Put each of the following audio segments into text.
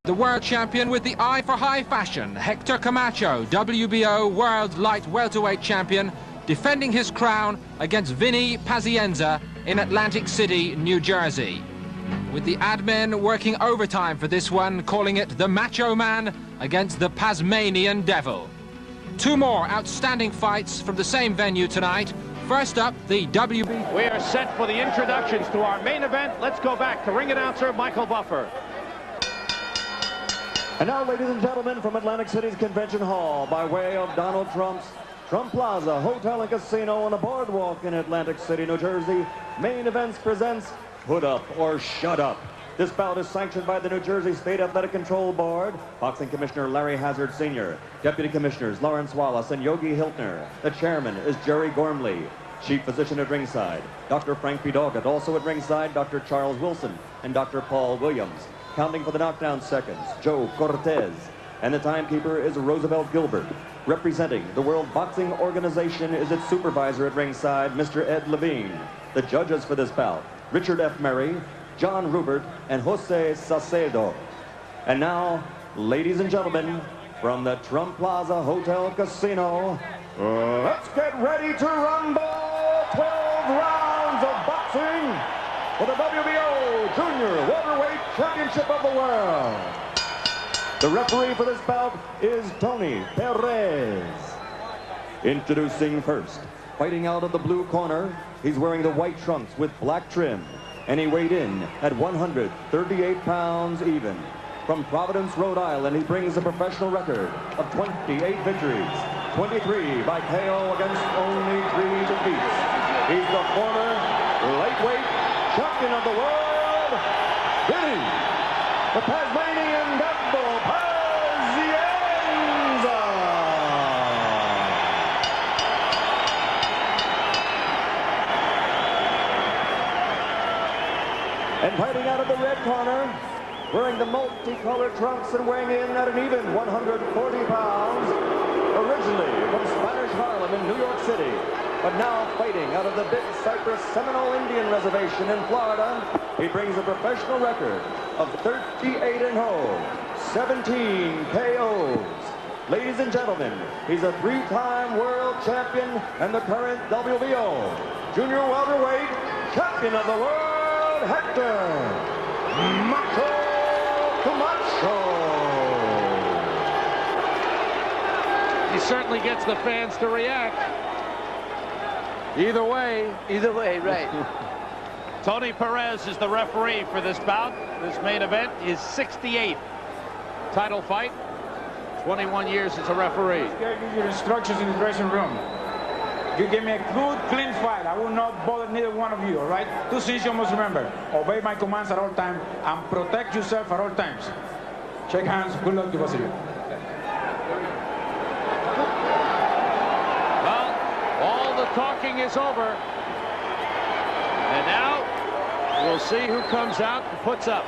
The world champion with the eye for high fashion, Hector Camacho, WBO World Light Welterweight Champion, defending his crown against Vinny Pazienza in Atlantic City, New Jersey. With the admin working overtime for this one, calling it the Macho Man against the Tasmanian Devil. Two more outstanding fights from the same venue tonight. First up, the WBO. We are set for the introductions to our main event. Let's go back to ring announcer Michael Buffer. And now, ladies and gentlemen, from Atlantic City's Convention Hall, by way of Donald Trump's Trump Plaza Hotel and Casino on the boardwalk in Atlantic City, New Jersey, Main Events presents Put Up or Shut Up. This bout is sanctioned by the New Jersey State Athletic Control Board, Boxing Commissioner Larry Hazard Sr., Deputy Commissioners Lawrence Wallace and Yogi Hiltner. The chairman is Jerry Gormley. Chief Physician at ringside, Dr. Frank P. Doggett. Also at ringside, Dr. Charles Wilson and Dr. Paul Williams. Counting for the knockdown seconds, Joe Cortez. And the timekeeper is Roosevelt Gilbert. Representing the World Boxing Organization is its supervisor at ringside, Mr. Ed Levine. The judges for this bout, Richard F. Murray, John Rubert, and Jose Salcedo. And now, ladies and gentlemen, from the Trump Plaza Hotel Casino, let's get ready to rumble. 12 rounds of boxing for the WBO Junior Welterweight Championship of the World. The referee for this bout is Tony Perez. Introducing first, fighting out of the blue corner, he's wearing the white trunks with black trim, and he weighed in at 138 pounds even. From Providence, Rhode Island, he brings a professional record of 28 victories, 23 by KO against only 3 defeats. He's the former lightweight champion of the world, Vinny, the Tasmanian Devil Pazienza. And fighting out of the red corner, wearing the multicolored trunks and weighing in at an even 140 pounds, originally from Spanish Harlem in New York City, but now fighting out of the Big Cypress Seminole Indian Reservation in Florida, he brings a professional record of 38-0, 17 KOs. Ladies and gentlemen, he's a 3-time world champion and the current WBO Junior Welterweight Champion of the World, Hector Macho Camacho. He certainly gets the fans to react. Either way, right. Tony Perez is the referee for this bout. This main event is 68th title fight. 21 years as a referee. This guy gives you instructions in the dressing room. You give me a good, clean fight. I will not bother neither one of you, all right? 2 things you must remember. Obey my commands at all times and protect yourself at all times. Shake hands. Good luck to both of you. All the talking is over. And now we'll see who comes out and puts up.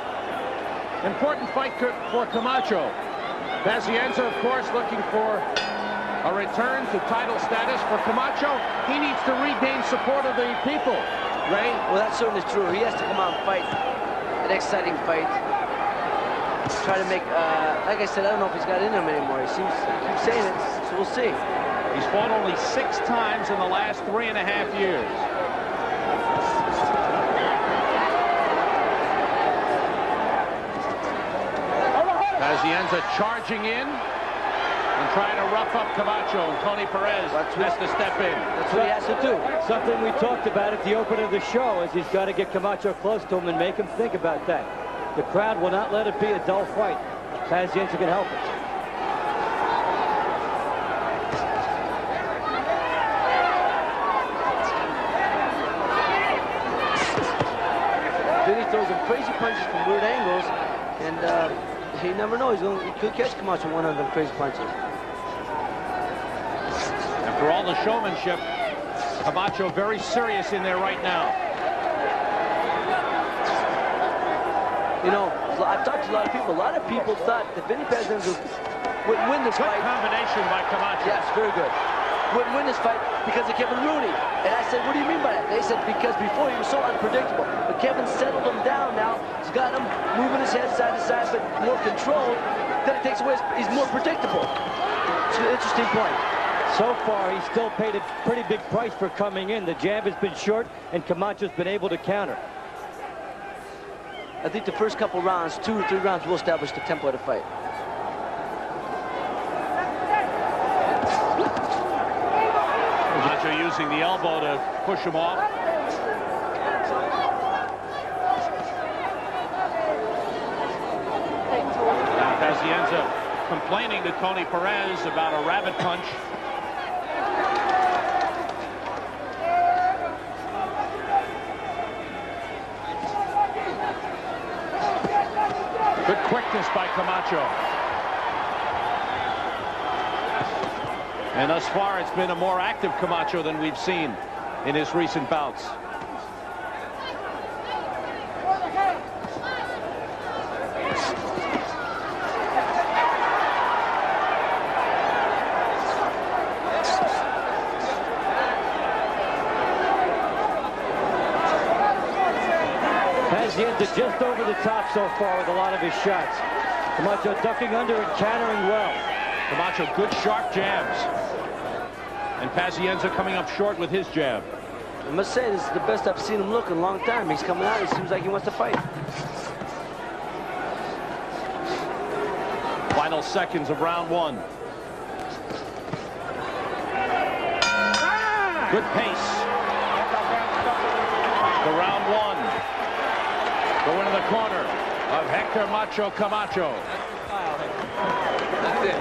Important fight for Camacho. Pazienza, of course, looking for a return to title status. For Camacho, he needs to regain support of the people. Ray? Well, that's certainly true. He has to come out and fight an exciting fight. Try to make, like I said, I don't know if he's got it in him anymore. He seems to keep saying it, so we'll see. He's fought only 6 times in the last 3.5 years. Pazienza charging in and trying to rough up Camacho, and Tony Perez has to step in. That's what he has to do. Something we talked about at the opening of the show is he's got to get Camacho close to him and make him think about that. The crowd will not let it be a dull fight. Pazienza can help it. Vinny throws some crazy punches from weird angles, and he never knows. He could catch Camacho one of them crazy punches. And for all the showmanship, Camacho very serious in there right now. You know, I've talked to a lot of people. A lot of people thought that Vinny Pazienza would win this fight. Good combination by Camacho. Yes, very good. wouldn't win this fight because of Kevin Rooney. And I said, what do you mean by that? They said, because before he was so unpredictable. But Kevin settled him down now. He's got him moving his head side to side, but more controlled. Then it takes away, he's more predictable. It's an interesting point. So far, he's still paid a pretty big price for coming in. The jab has been short, and Camacho's been able to counter. I think the first couple rounds, 2 or 3 rounds, will establish the tempo of the fight. Macho using the elbow to push him off. Now Pazienza complaining to Tony Perez about a rabbit punch. Good quickness by Camacho. And thus far, it's been a more active Camacho than we've seen in his recent bouts. Pazienza just over the top so far with a lot of his shots. Camacho ducking under and countering well. Camacho, good sharp jabs. And Pazienza coming up short with his jab. I must say, this is the best I've seen him look in a long time. He's coming out. It seems like he wants to fight. Final seconds of round 1. Good pace. For round 1. Going to the corner of Hector Macho Camacho. That's it.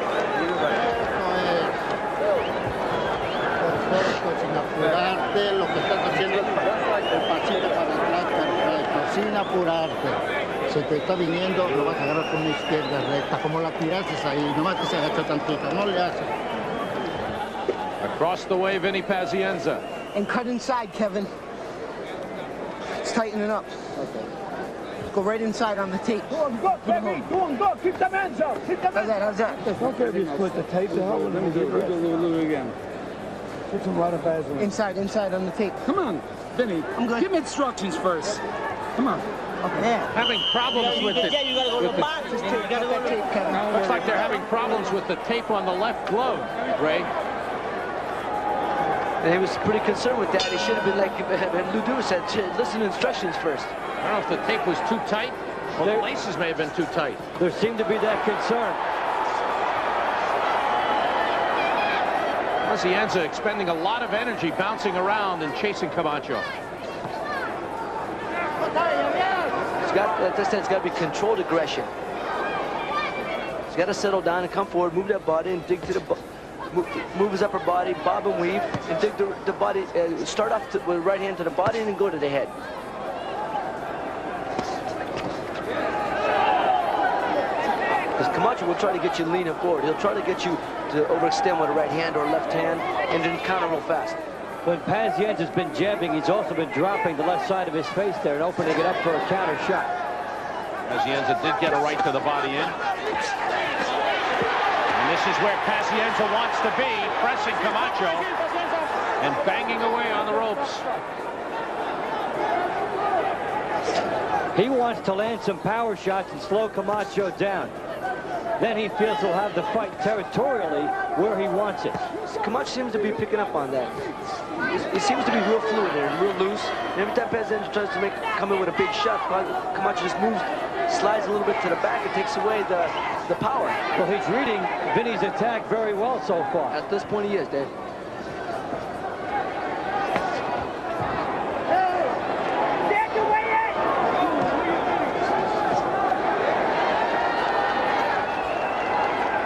Sin apurarte, lo que estás haciendo el pasito para atrás, perfecto, sin apurarte. Se te está viniendo, lo vas a agarrar con una izquierda recta, como la tiraste ahí, nomás que se agachó tantito, no le hace. Across the way, Vinny Pazienza. And cut inside, Kevin. It's tightening up. Okay. Go right inside on the tape. Go on, go, Kevin. Go on, go. Keep the hands up. Keep the hands up. How's that? It's okay if you split the tape. Let me do it again. Put some water Vaseline. Inside on the tape. Come on, Vinny. I'm good. Give me instructions first. Come on. Okay. Yeah. Having problems with it. You gotta go to the box. You gotta go to the tape, Kevin. Looks like they're having problems with the tape on the left glove, Ray. And he was pretty concerned with that. He should have been like Ludu said, listen to instructions first. I don't know if the tape was too tight, or the laces may have been too tight. There seemed to be that concern. Pazienza expending a lot of energy bouncing around and chasing Camacho. It's got, like I said, it's got to be controlled aggression. He's got to settle down and come forward, move that body and dig to the move his upper body, bob and weave, and dig the body. Start off with the right hand to the body and then go to the head. Because Camacho will try to get you leaning forward. He'll try to get you to overextend with a right hand or left hand and then counter real fast. When Pazienza's been jabbing, he's also been dropping the left side of his face there and opening it up for a counter shot. Pazienza did get a right to the body in. And this is where Pazienza wants to be, pressing Camacho and banging away on the ropes. He wants to land some power shots and slow Camacho down. Then he feels he'll have the fight territorially where he wants it. Camacho seems to be picking up on that. He seems to be real fluid there, real loose. And every time Pazienza tries to come in with a big shot, Camacho just moves, slides a little bit to the back and takes away the power. Well, he's reading Vinny's attack very well so far. At this point, he is, Dave.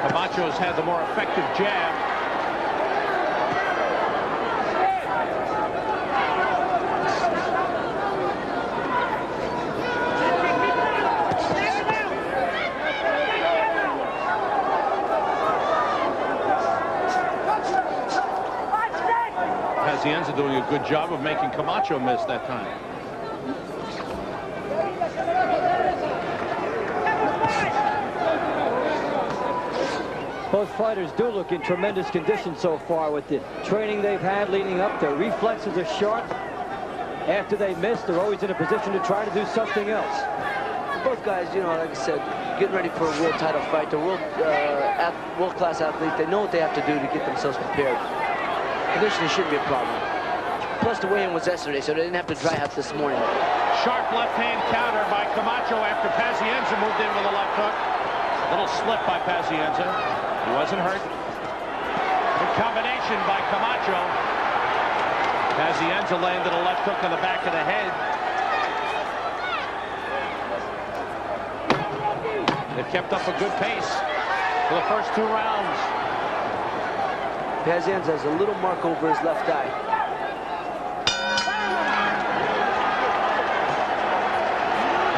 Camacho's had the more effective jab. Pazienza doing a good job of making Camacho miss that time. Both fighters do look in tremendous condition so far with the training they've had leading up. Their reflexes are sharp. After they miss, they're always in a position to try to do something else. Both guys, you know, like I said, getting ready for a world title fight. They're world-class athletes. They know what they have to do to get themselves prepared. Conditioning shouldn't be a problem. Plus, the weigh-in was yesterday, so they didn't have to dry out this morning. Sharp left-hand counter by Camacho after Pazienza moved in with a left hook. Little slip by Pazienza. He wasn't hurt. Good combination by Camacho. Pazienza landed a left hook in the back of the head. They've kept up a good pace for the first 2 rounds. Pazienza has a little mark over his left eye.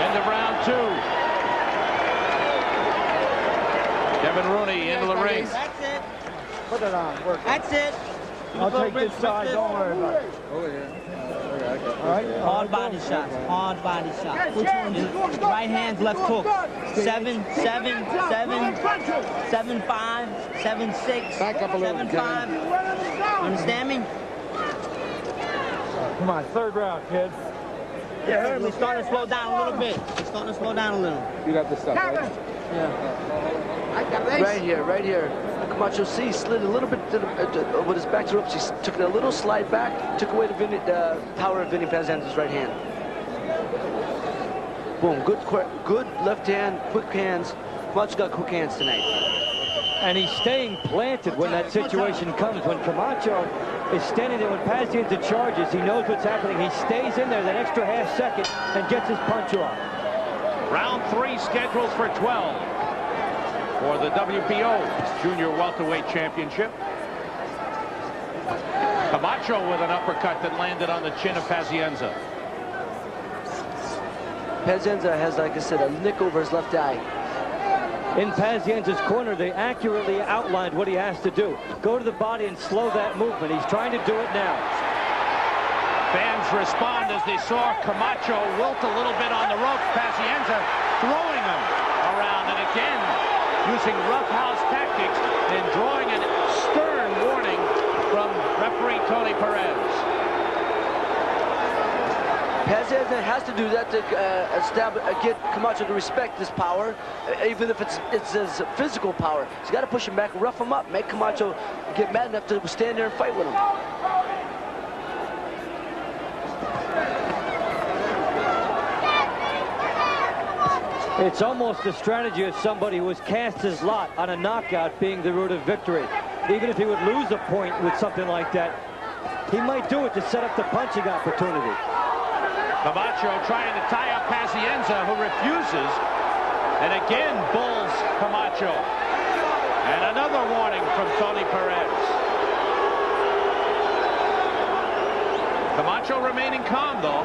End of round 2. Kevin Rooney into the ring. That's it. Put it on. Work. That's it. I'll take this side. Don't worry about it. Oh, yeah. All right. Hard body shots. Hard body shots. Which one is it? Right hand, left hook. 7, 7, 7, 7, 5, 7, 6, Back up a little, 7, 5. Understand me? Come on, 3rd round, kids. Yeah, we're starting to slow down a little bit. We're starting to slow down a little. You got this stuff, right? Yeah. Right here. Camacho slid a little bit to with his back to the ropes. He took a little slide back, took away the power of Vinny Pazienza's right hand. Boom, good left hand, quick hands. Camacho's got quick hands tonight. And he's staying planted when that situation comes. When Camacho is standing there, when Pazienza charges, he knows what's happening. He stays in there that extra half second and gets his punch off. Round 3 scheduled for 12 for the WBO Junior Welterweight Championship. Camacho with an uppercut that landed on the chin of Pazienza. Pazienza has, like I said, a nick over his left eye. In Pazienza's corner, they accurately outlined what he has to do. Go to the body and slow that movement. He's trying to do it now. Fans respond as they saw Camacho wilt a little bit on the ropes. Pazienza throwing him around, and again using roughhouse tactics and drawing a stern warning from referee Tony Perez. Pazienza has to do that to get Camacho to respect his power, even if it's his physical power. He's got to push him back, rough him up, make Camacho get mad enough to stand there and fight with him. It's almost a strategy of somebody who has cast his lot on a knockout being the route of victory. Even if he would lose a point with something like that, he might do it to set up the punching opportunity. Camacho trying to tie up Pazienza, who refuses, and again bulls Camacho. And another warning from Tony Perez. Camacho remaining calm, though.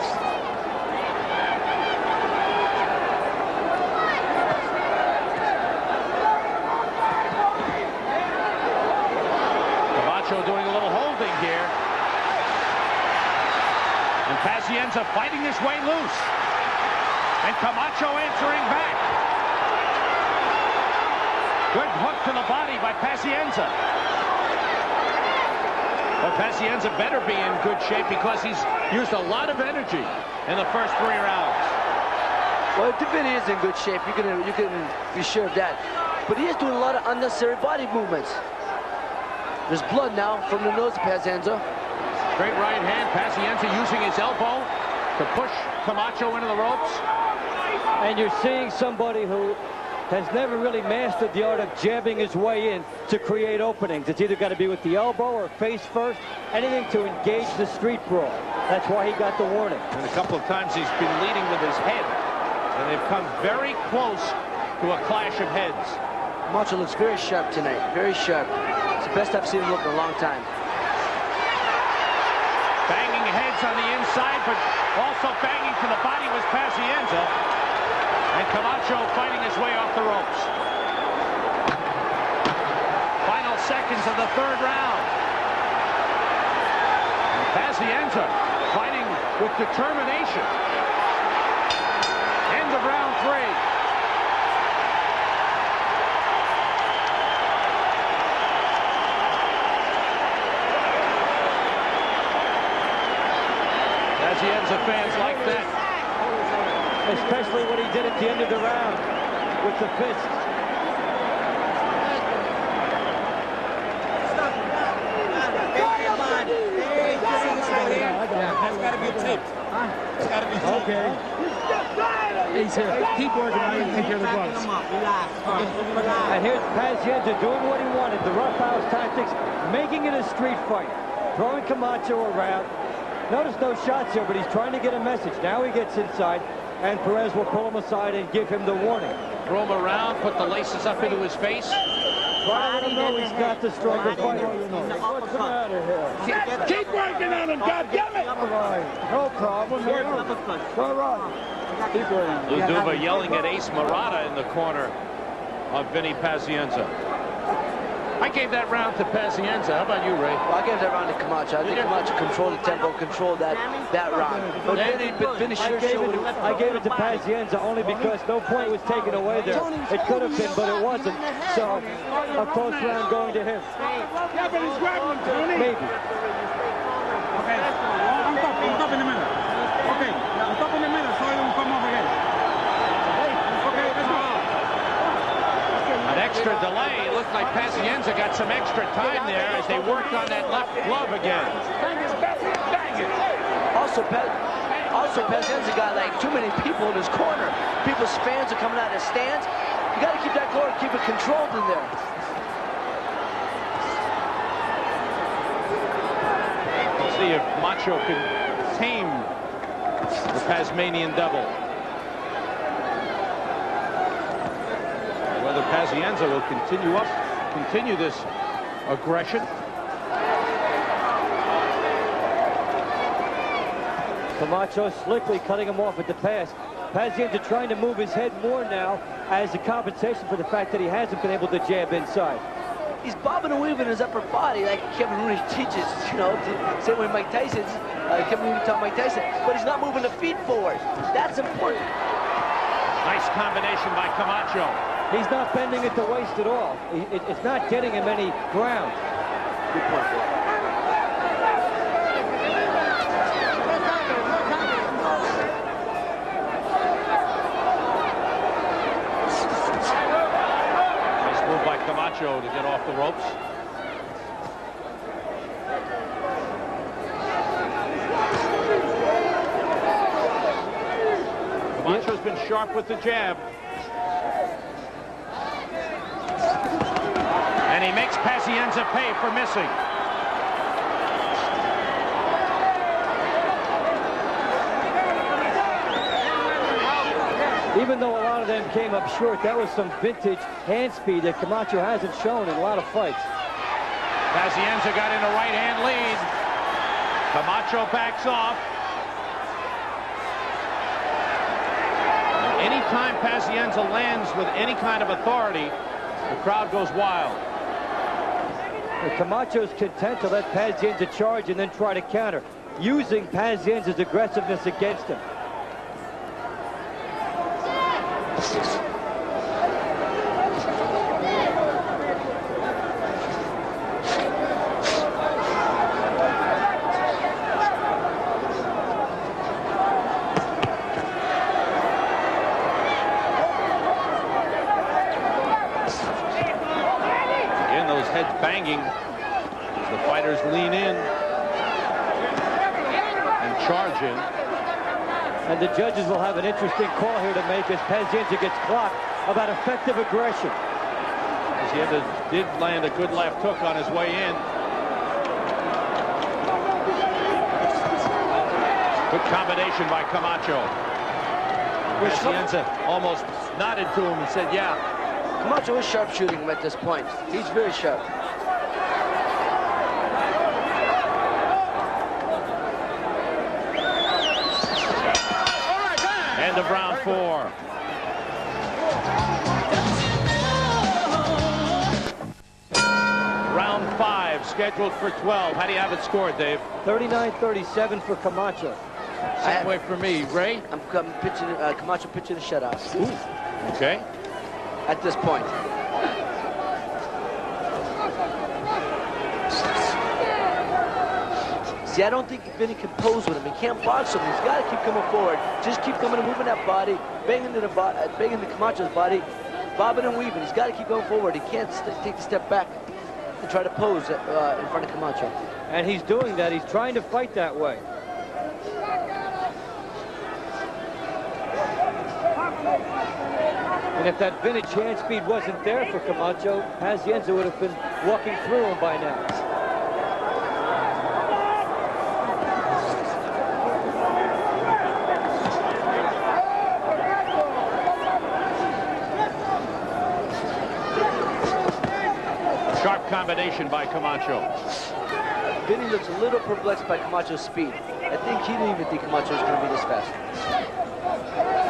Camacho doing a little holding here. And Pazienza fighting his way loose. And Camacho answering back. Good hook to the body by Pazienza. But Pazienza better be in good shape because he's used a lot of energy in the first 3 rounds. Well, if Vinny is in good shape, you can be sure of that. But he is doing a lot of unnecessary body movements. There's blood now from the nose of Pazienza. Great right hand. Pazienza using his elbow to push Camacho into the ropes. And you're seeing somebody who has never really mastered the art of jabbing his way in to create openings. It's either got to be with the elbow or face first, anything to engage the street brawl. That's why he got the warning. And a couple of times he's been leading with his head. And they've come very close to a clash of heads. Macho looks very sharp tonight, very sharp. It's the best I've seen him look in a long time. Banging heads on the inside, but also banging to the body was Pazienza. And Camacho fighting his way off the ropes. Final seconds of the 3rd round. And Pazienza fighting with determination. End of round 3. at the end of the round with the fist. That's got to be taped. It's got to be taped. Okay. He's here. Keep working on it and take care of the gloves. And here's Pazienza doing what he wanted. The roughhouse tactics, making it a street fight. Throwing Camacho around. Notice no shots here, but he's trying to get a message. Now he gets inside, and Perez will pull him aside and give him the warning. Throw him around, put the laces up into his face. Try to let him know he's got the stronger fighter. What's the matter here? Keep working on him, goddammit! No problem. All right. Keep working. Luduva yelling at Ace Murata in the corner of Vinny Pazienza. I gave that round to Pazienza. How about you, Ray? Well, I gave that round to Camacho. I think Camacho controlled the tempo, controlled that round. But Vinny sure showed. I gave it to Pazienza only because no point was taken away there. It could have been, but it wasn't. So a close round going to him. Yeah, but he's grabbing him, Tony. Maybe. Okay, I'm top in the middle. Okay, I'm top in the middle, so he don't come off again. Okay, let's go. An extra delay. It looked like Pazienza got some extra time there as they worked on that left glove again. Also, Pazienza got like too many people in his corner. People's fans are coming out of the stands. You got to keep that guard, keep it controlled in there. Let's see if Macho can tame the Tasmanian Devil. Whether Pazienza will continue this aggression. Camacho slickly cutting him off at the pass. Pazienza trying to move his head more now as a compensation for the fact that he hasn't been able to jab inside. He's bobbing and weaving his upper body like Kevin Rooney teaches, you know, same way Mike Tyson's, Kevin Rooney taught Mike Tyson, but he's not moving the feet forward. That's important. Nice combination by Camacho. He's not bending at the waist at all. It's not getting him any ground. Good point there. Camacho to get off the ropes. Camacho's been sharp with the jab. And he makes Pazienza pay for missing. Even though a lot of them came up short, that was some vintage hand speed that Camacho hasn't shown in a lot of fights. Pazienza got in a right-hand lead. Camacho backs off. And anytime Pazienza lands with any kind of authority, the crowd goes wild. And Camacho's content to let Pazienza charge and then try to counter, using Pazienza's aggressiveness against him. Again, those heads banging as the fighters lean in and charge in. And the judges will have an interesting call here to make as Pazienza gets clocked about effective aggression. Pazienza did land a good left hook on his way in. Good combination by Camacho. Pazienza almost nodded to him and said, yeah. Camacho is sharpshooting him at this point. He's very sharp. End of round 4. Round 5 scheduled for 12. How do you have it scored, Dave? 39-37 for Camacho. Same way for me. Ray? I'm pitching Camacho pitching a shutout. Ooh. Okay. At this point. See, I don't think Vinny can pose with him. He can't box him. He's got to keep coming forward. Just keep coming and moving that body, banging the Camacho's body, bobbing and weaving. He's got to keep going forward. He can't take a step back and try to pose in front of Camacho. And he's doing that. He's trying to fight that way. And if that vintage hand speed wasn't there for Camacho, Pazienza would have been walking through him by now. Sharp combination by Camacho. Vinny looks a little perplexed by Camacho's speed. I think he didn't even think Camacho was going to be this fast.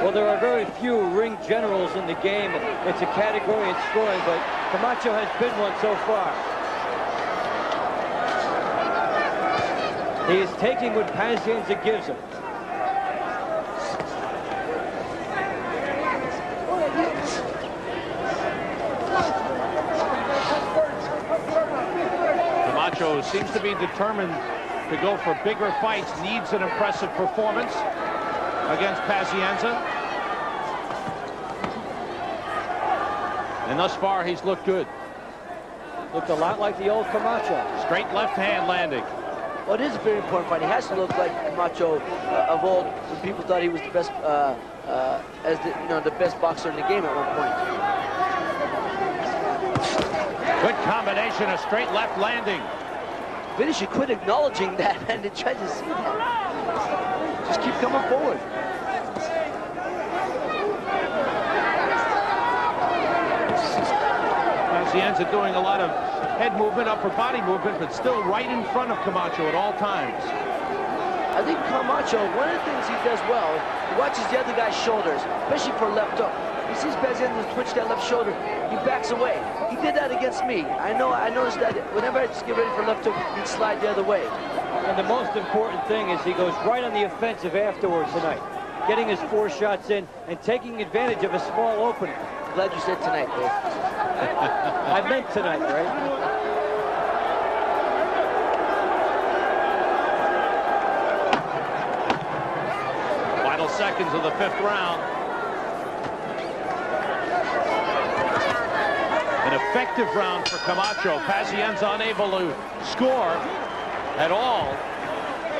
Well, there are very few ring generals in the game. It's a category in scoring, but Camacho has been one so far. He is taking what Pazienza gives him. Camacho seems to be determined to go for bigger fights, needs an impressive performance against Pazienza. And thus far, he's looked good. Looked a lot like the old Camacho. Straight left hand landing. Well, it is a very important fight. He has to look like Camacho of old, when people thought he was the best, the best boxer in the game at one point. Good combination, a straight left landing. Vinny should quit acknowledging that and to try to see that. Just keep coming forward. Pazienza doing a lot of head movement, upper body movement, but still right in front of Camacho at all times. I think Camacho, one of the things he does well, he watches the other guy's shoulders, especially for a left hook. He sees Pazienza twitch that left shoulder, he backs away. He did that against me. I noticed that whenever I just get ready for a left hook, he'd slide the other way. And the most important thing is he goes right on the offensive afterwards tonight, getting his 4 shots in and taking advantage of a small opening. Glad you said tonight, Dave. I meant tonight, right? Final seconds of the 5th round. An effective round for Camacho. Pazienza unable to score at all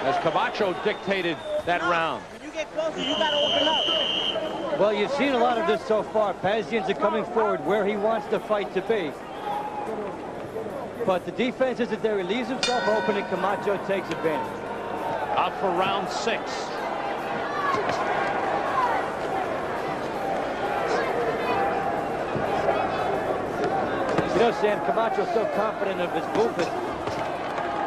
as Camacho dictated that round. When you get closer, you got to open up. Well, you've seen a lot of this so far. Pazienza coming forward where he wants the fight to be. But the defense isn't there. He leaves himself open, and Camacho takes advantage. Out for round 6. You know, Sam, Camacho's so confident of his movement.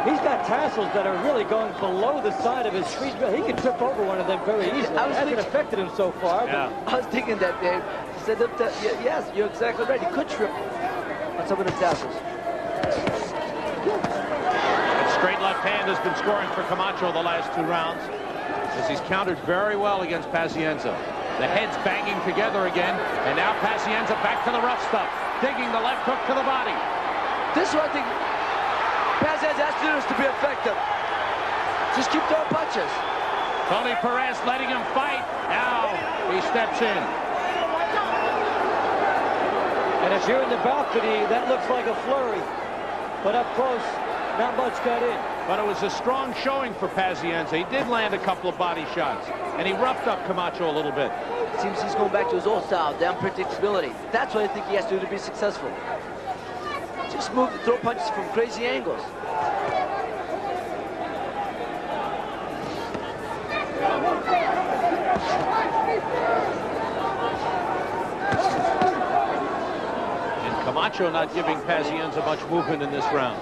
He's got tassels that are really going below the side of his feet. He can trip over one of them very easily. It hasn't affected him so far. Yeah. I was thinking that, Dave. He said that, yes, you're exactly right. He could trip on some of the tassels. And straight left hand has been scoring for Camacho the last 2 rounds, as he's countered very well against Pazienza. The heads banging together again, and now Pazienza back to the rough stuff, digging the left hook to the body. This is what I think Pazienza has to do is to be effective. Just keep throwing punches. Tony Perez letting him fight. Now he steps in. And if you're in the balcony, that looks like a flurry. But up close, not much got in. But it was a strong showing for Pazienza. He did land a couple of body shots, and he roughed up Camacho a little bit. Seems he's going back to his old style, the unpredictability. That's what I think he has to do to be successful. Just move, throw punches from crazy angles. And Camacho not giving Pazienza much movement in this round.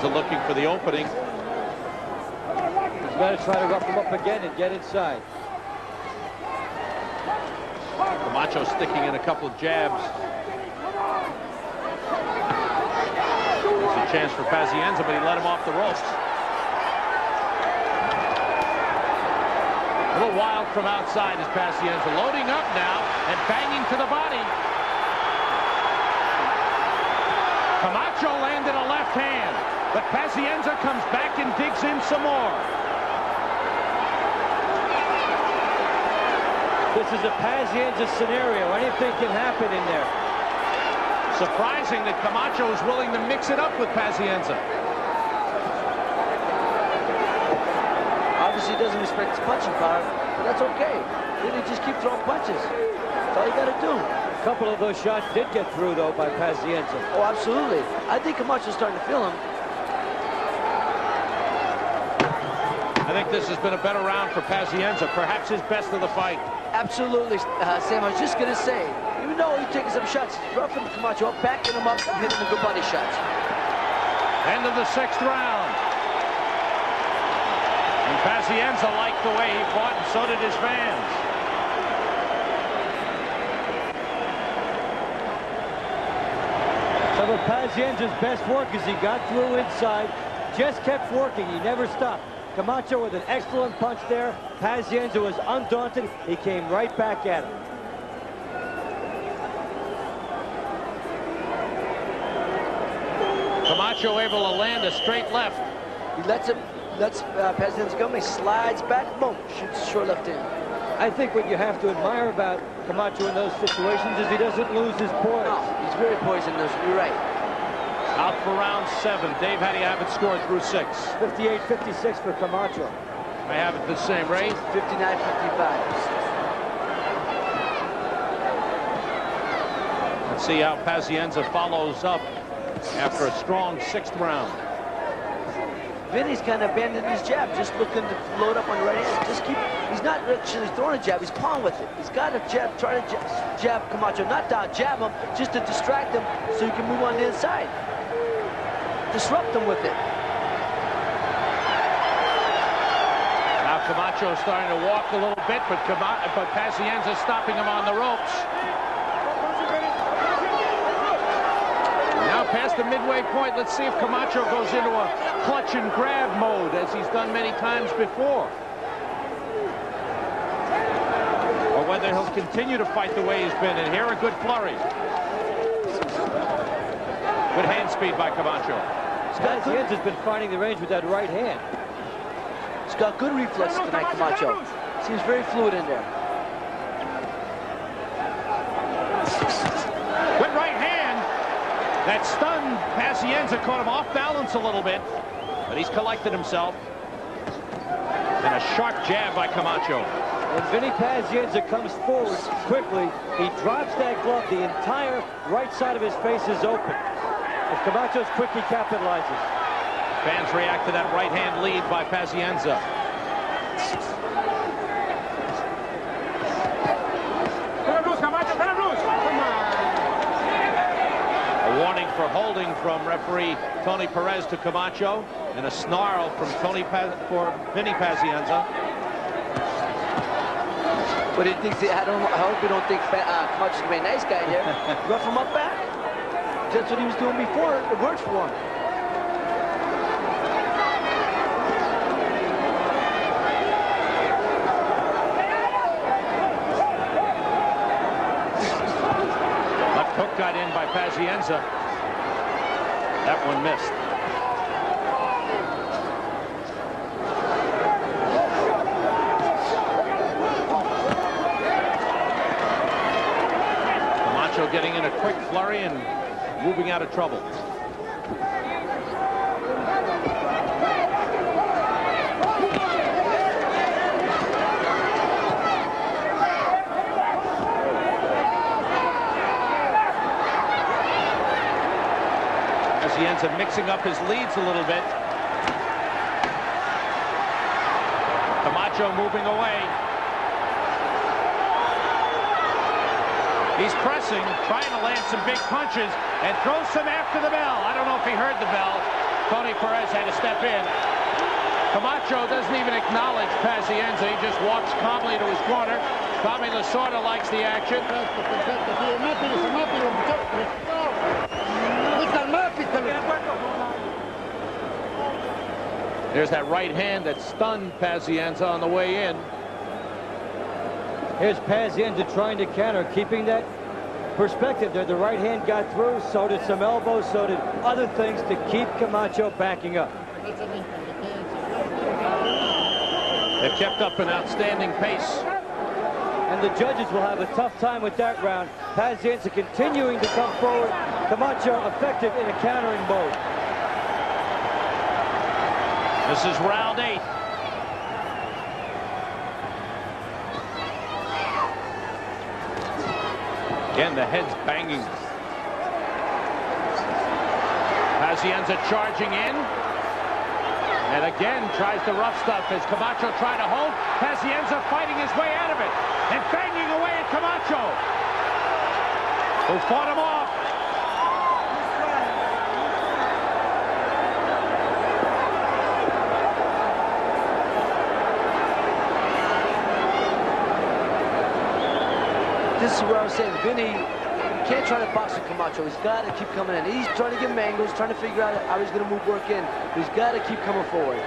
Looking for the opening. He's got to try to rough him up again and get inside. Camacho sticking in a couple of jabs. chance for Pazienza, but he let him off the ropes. A little wild from outside is Pazienza, loading up now and banging to the body. Camacho landed a left hand, but Pazienza comes back and digs in some more. This is a Pazienza scenario. Anything can happen in there. Surprising that Camacho is willing to mix it up with Pazienza. Obviously, he doesn't respect his punching power, but that's okay. Really, just keep throwing punches. That's all you got to do. A couple of those shots did get through, though, by Pazienza. Oh, absolutely. I think Camacho's starting to feel him. I think this has been a better round for Pazienza, perhaps his best of the fight. Absolutely, Sam. I was just going to say, even though he's taking some shots, he's roughing Camacho up, backing him up, and hitting him with good body shots. End of the 6th round. And Pazienza liked the way he fought, and so did his fans. Some of Pazienza's best work as he got through inside, just kept working. He never stopped. Camacho with an excellent punch there. Pazienza was undaunted. He came right back at him. Camacho able to land a straight left. He lets Pazienza go, he slides back, boom, shoots short left hand. I think what you have to admire about Camacho in those situations is he doesn't lose his poise. No, he's very poised in those. You're right. Out for round 7. Dave, how do you have it scored through 6? 58-56 for Camacho. I have it the same, Ray. 59-55. Let's see how Pazienza follows up after a strong 6th round. Vinny's kind of abandoned his jab, just looking to load up on the right hand. Just keep, he's not actually throwing a jab, he's pawing with it. He's got a jab, try to jab Camacho, not down, jab him, just to distract him so you can move on the inside. Disrupt him with it. Now Camacho is starting to walk a little bit, but Pazienza stopping him on the ropes. Now past the midway point, let's see if Camacho goes into a clutch and grab mode as he's done many times before. Or whether he'll continue to fight the way he's been. And here a good flurry. Good hand speed by Camacho. Pazienza's been finding the range with that right hand. He's got good reflexes tonight, Camacho. Seems very fluid in there. Good right hand. That stunned Pazienza, caught him off balance a little bit, but he's collected himself. And a sharp jab by Camacho. When Vinny Pazienza comes forward quickly, he drops that glove. The entire right side of his face is open. If Camacho's quick, he capitalizes. Fans react to that right hand lead by Pazienza. A warning for holding from referee Tony Perez to Camacho, and a snarl from for Vinny Pazienza. But he thinks, I hope you don't think Camacho's gonna be a nice guy there. Rough him up back. That's what he was doing before. It works for him. Left hook got in by Pazienza. That one missed. Camacho getting in a quick flurry and moving out of trouble. Pazienza mixing up his leads a little bit. Camacho moving away. He's pressing, trying to land some big punches, and throws some after the bell. I don't know if he heard the bell. Tony Perez had to step in. Camacho doesn't even acknowledge Pazienza. He just walks calmly to his corner. Tommy Lasorda likes the action. There's that right hand that stunned Pazienza on the way in. Here's Pazienza trying to counter, keeping that perspective there. The right hand got through, so did some elbows, so did other things to keep Camacho backing up. They've kept up an outstanding pace. And the judges will have a tough time with that round. Pazienza continuing to come forward. Camacho effective in a countering mode. This is round 8. Again, the head's banging. Pazienza charging in. And again tries the rough stuff as Camacho trying to hold. Pazienza fighting his way out of it. And banging away at Camacho, who fought him off. This is where I was saying, Vinny, you can't try to box with Camacho. He's got to keep coming in. He's trying to get angles, trying to figure out how he's going to move work in. But he's got to keep coming forward.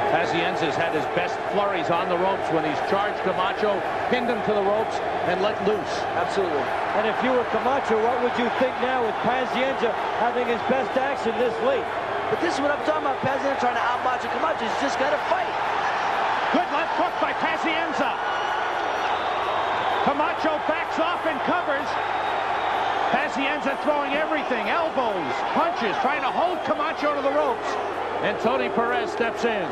Pazienza's had his best flurries on the ropes when he's charged Camacho, pinned him to the ropes, and let loose. Absolutely. And if you were Camacho, what would you think now with Pazienza having his best action this late? But this is what I'm talking about. Pazienza trying to out-Macho Camacho. He's just got to fight. Good left hook by Pazienza. Camacho backs off and covers. Pazienza throwing everything, elbows, punches, trying to hold Camacho to the ropes. And Tony Perez steps in.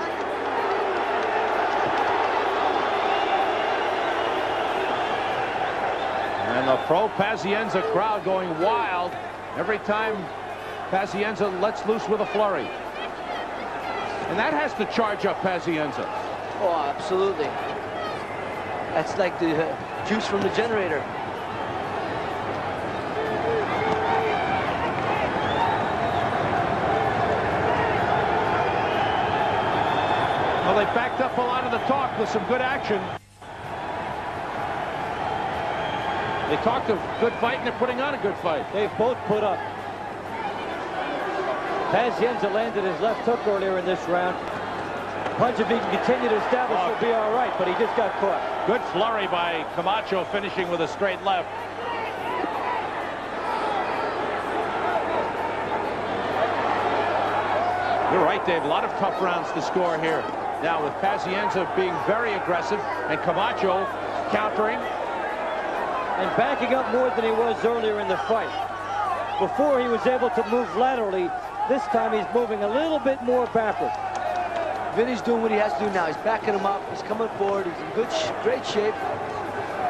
And the pro Pazienza crowd going wild every time Pazienza lets loose with a flurry. And that has to charge up Pazienza. Oh, absolutely. That's like the juice from the generator. Well, they backed up a lot of the talk with some good action. They talked a good fight, and they're putting on a good fight. They've both put up. Pazienza landed his left hook earlier in this round. Punch, if he can continue to establish, will be all right, but he just got caught. Good flurry by Camacho, finishing with a straight left. You're right, Dave. A lot of tough rounds to score here. Now with Pazienza being very aggressive and Camacho countering. And backing up more than he was earlier in the fight. Before he was able to move laterally, this time he's moving a little bit more backward. Vinny's doing what he has to do now. He's backing him up. He's coming forward. He's in good, great shape.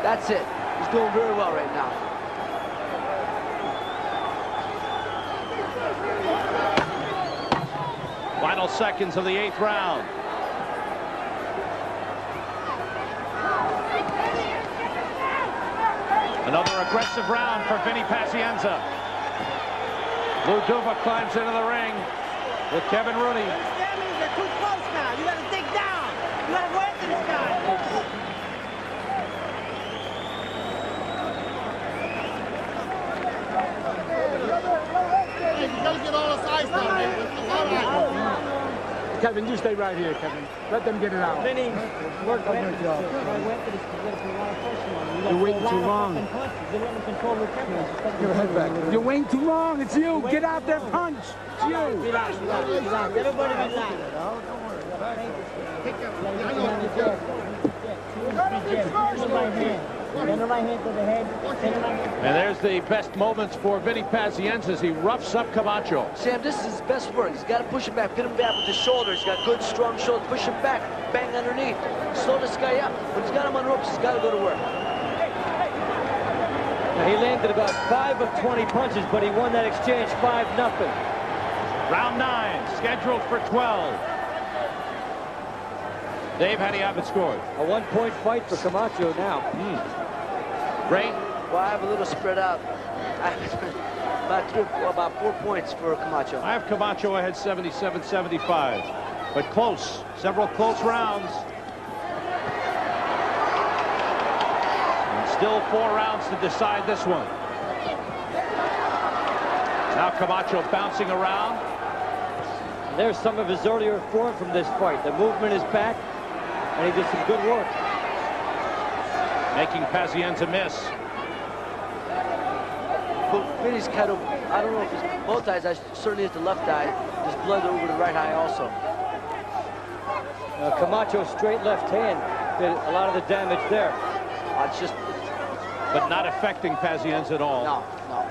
That's it. He's doing very well right now. Final seconds of the 8th round. Another aggressive round for Vinny Pazienza. Lou Duva climbs into the ring with Kevin Rooney. That means they're too close now. You gotta dig down. You gotta go after this guy. Hey, you gotta get all this ice down there. Kevin, you stay right here, Kevin. Let them get it out. Vinny, work on your job. You're waiting too long. Your head back. You're waiting too long. It's you. Get out there, punch. It's you. Relax, relax, relax. Everybody relax. Send the right hand to the head. And there's the best moments for Vinny Pazienza as he roughs up Camacho. Sam, this is his best work. He's got to push him back, pin him back with the shoulders. He's got good, strong shoulders. Push him back, bang underneath. Slow this guy up. When he's got him on ropes, he's got to go to work. Now, he landed about 5 of 20 punches, but he won that exchange 5-0. Round 9, scheduled for 12. Dave, how do you have it scored? A 1-point fight for Camacho now. Ray? Well, I have a little spread out. About 4 points for Camacho. I have Camacho ahead 77-75. But close. Several close rounds. And still 4 rounds to decide this one. Now Camacho bouncing around. There's some of his earlier form from this fight. The movement is back, and he did some good work. Making Pazienza miss. But Vinny's kind of, I don't know if it's both eyes, certainly it's the left eye. There's blood over the right eye also. Camacho's straight left hand did a lot of the damage there. It's just... But not affecting Pazienza at all. No, no.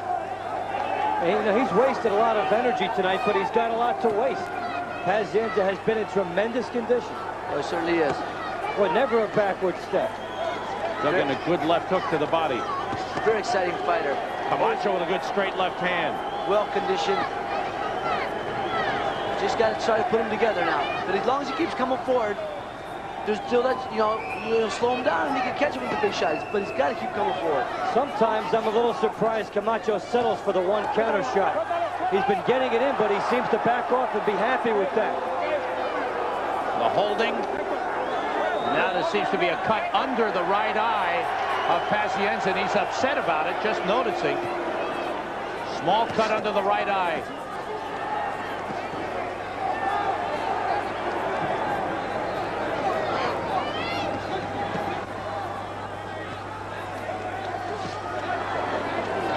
And, he's wasted a lot of energy tonight, but he's got a lot to waste. Pazienza has been in tremendous condition. Oh, it certainly is. Well, never a backward step. Dug in a good left hook to the body. Very exciting fighter. Camacho with a good straight left hand. Well conditioned. Just got to try to put him together now. But as long as he keeps coming forward, there's still that, you'll slow him down and he can catch him with the big shots. But he's got to keep coming forward. Sometimes I'm a little surprised Camacho settles for the one counter shot. He's been getting it in, but he seems to back off and be happy with that. The holding. Now there seems to be a cut under the right eye of Pazienza, and he's upset about it, just noticing. Small cut under the right eye.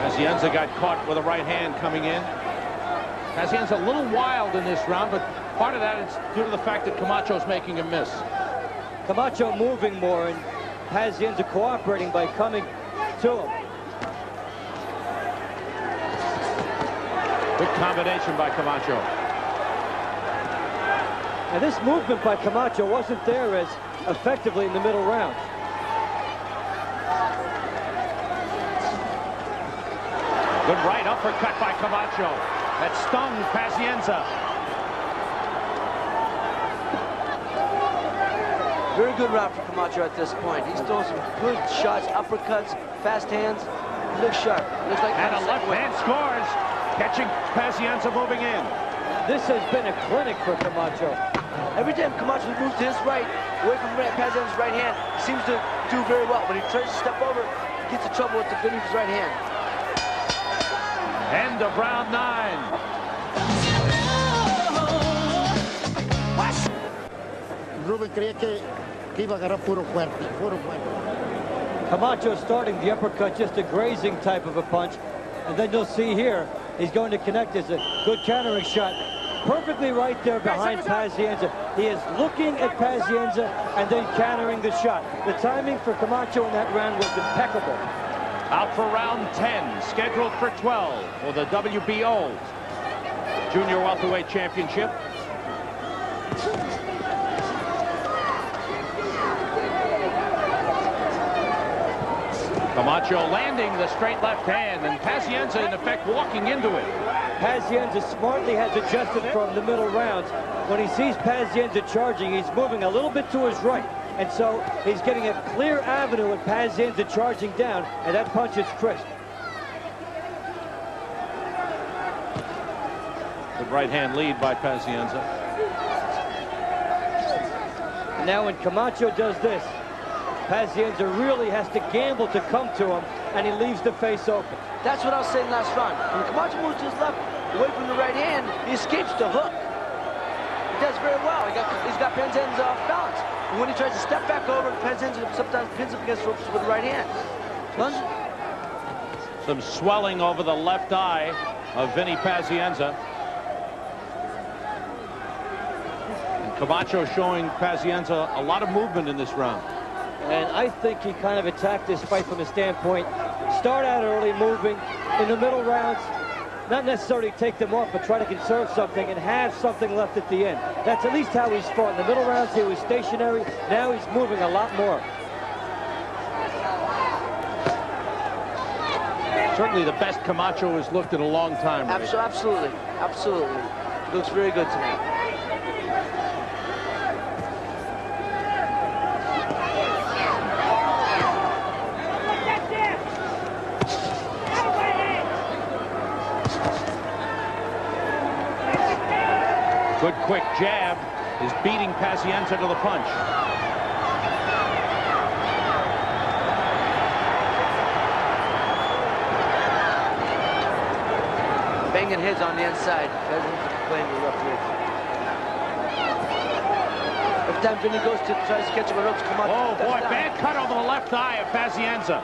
Pazienza got caught with a right hand coming in. Pazienza a little wild in this round, but part of that is due to the fact that Camacho's making him miss. Camacho moving more and Pazienza cooperating by coming to him. Good combination by Camacho. And this movement by Camacho wasn't there as effectively in the middle rounds. Good right uppercut by Camacho. That stung Pazienza. Very good round for Camacho at this point. He's throwing some good shots, uppercuts, fast hands. He looks sharp. Looks like and a left hand scores, catching Pazienza moving in. This has been a clinic for Camacho. Every time Camacho moves to his right, away from Pazienza's right hand, he seems to do very well. When he tries to step over, he gets in trouble with the Vinny's right hand. End of round 9. Ruben creía que iba a agarrar puro fuerte, puro fuerte. Camacho starting the uppercut, just a grazing type of a punch. And then you'll see here, he's going to connect as a good countering shot. Perfectly right there behind Pazienza. He is looking at Pazienza and then countering the shot. The timing for Camacho in that round was impeccable. Out for round 10, scheduled for 12 for the WBO Junior Welterweight Championship. Camacho landing the straight left hand, and Pazienza in effect walking into it. Pazienza smartly has adjusted from the middle rounds. When he sees Pazienza charging, he's moving a little bit to his right. And so he's getting a clear avenue with Pazienza charging down, and that punch is crisp. Good right hand lead by Pazienza. And now when Camacho does this, Pazienza really has to gamble to come to him, and he leaves the face open. That's what I was saying last round. When Camacho moves to his left, away from the right hand, he escapes the hook. He does very well. He's got Pazienza off balance. And when he tries to step back over, Pazienza sometimes pins him against ropes with the right hand. Some swelling over the left eye of Vinny Pazienza. And Camacho showing Pazienza a lot of movement in this round. And I think he kind of attacked this fight from a standpoint. Start out early, moving. In the middle rounds, not necessarily take them off, but try to conserve something and have something left at the end. That's at least how he's fought. In the middle rounds, he was stationary. Now he's moving a lot more. Certainly the best Camacho has looked in a long time. Right? Absolutely. Absolutely. He looks very good tonight. Good quick jab is beating Pazienza to the punch. Banging heads on the inside. Pazienza playing the left leg. Every time Vinny goes to tries to catch him on ropes, Camacho. Oh boy, down. bad cut over the left eye of Pazienza.